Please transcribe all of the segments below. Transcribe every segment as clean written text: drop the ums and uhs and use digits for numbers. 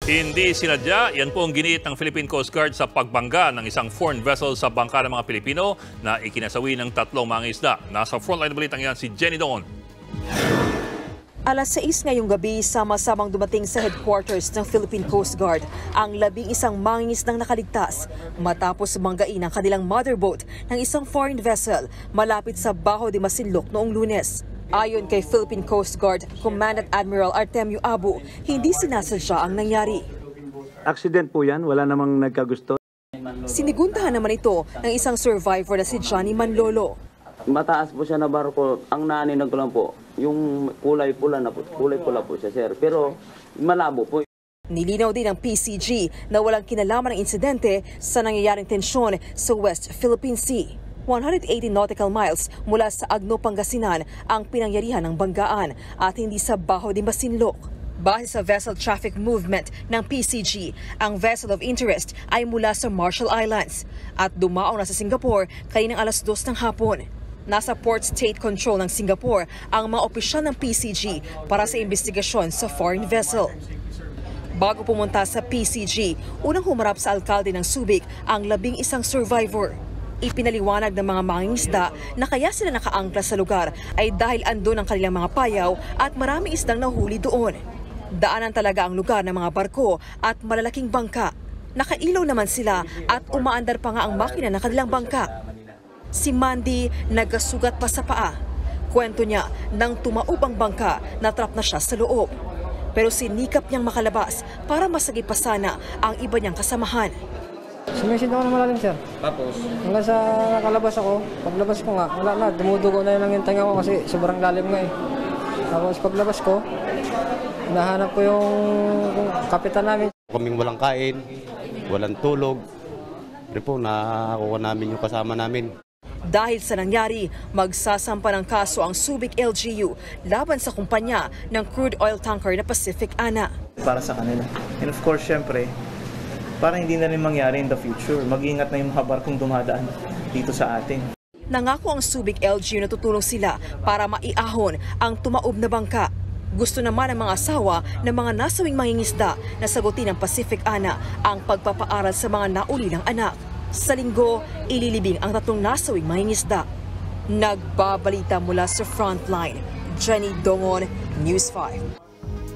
Hindi sinadya, yan po ang giniit ng Philippine Coast Guard sa pagbangga ng isang foreign vessel sa bangka ng mga Pilipino na ikinasawi ng 3 mangingisda. Nasa frontline na balitang yan si Jenny Doon. Alas 6 ngayong gabi, sama-samang dumating sa headquarters ng Philippine Coast Guard ang 11 mangingisdang nakaligtas matapos banggain ang kanilang motherboat ng isang foreign vessel malapit sa Bajo de Masinloc noong Lunes. Ayon kay Philippine Coast Guard Commandant Admiral Artemio Abu, hindi sinasadya ang nangyari. Accident po yan, wala namang nagkagusto. Siniguntahan naman ito ng isang survivor na si Johnny Manlolo. Mataas po siya na barko, ang naaninag ko lang po, yung kulay pula po siya, sir. Pero malabo po. Nilinaw din ng PCG na walang kinalaman ng insidente sa nangyayaring tensyon sa West Philippine Sea. 180 nautical miles mula sa Agno, Pangasinan ang pinangyarihan ng banggaan at hindi sa Bajo de Masinloc. Base sa vessel traffic movement ng PCG, ang vessel of interest ay mula sa Marshall Islands at dumaong na sa Singapore kaninang alas 2 ng hapon. Nasa Port State Control ng Singapore ang mga opisyal ng PCG para sa investigasyon sa foreign vessel. Bago pumunta sa PCG, unang humarap sa alkalde ng Subic ang 11 survivor. Ipinaliwanag ng mga mangingisda na kaya sila nakaangkla sa lugar ay dahil andun ang kanilang mga payaw at maraming isdang nahuli doon. Daanan talaga ang lugar ng mga barko at malalaking bangka. Nakailaw naman sila at umaandar pa nga ang makina ng kanilang bangka. Si Mandy nagkasugat pa sa paa. Kwento niya, nang tumaob ang bangka, natrap na siya sa loob. Pero sinikap niyang makalabas para masagip pa sana ang iba niyang kasamahan. Sumisid ako na malalim, sir. Tapos? Hanggang sa nakalabas ako, paglabas ko nga, wala na, dumudugo na lang yung tenga ko kasi sobrang lalim nga eh. Tapos paglabas ko, nahanap ko yung kapitan namin. Kaming walang kain, walang tulog. Pero po, nakakuha namin yung kasama namin. Dahil sa nangyari, magsasampa ng kaso ang Subic LGU laban sa kumpanya ng crude oil tanker na Pacific Ana. Para sa kanila. And of course, syempre, para hindi na rin mangyari in the future. Mag-iingat na yung mga barkong dumadaan dito sa atin. Nangako ang Subic LGU na tutulong sila para maiahon ang tumaob na bangka. Gusto naman ng mga asawa ng mga nasawing mangingisda na sagutin ng Pacific Ana ang pagpapaaral sa mga naulilang anak. Sa Linggo, ililibing ang 3 nasawing mangingisda. Nagbabalita mula sa Frontline, Jenny Dongon, News 5.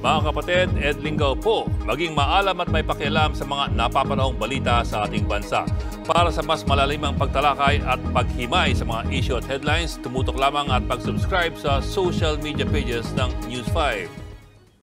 Mga kapatid, Ed Lingaw po, maging maalam at may pakialam sa mga napapanahong balita sa ating bansa. Para sa mas malalimang pagtalakay at paghimay sa mga issue at headlines, tumutok lamang at pag-subscribe sa social media pages ng News 5.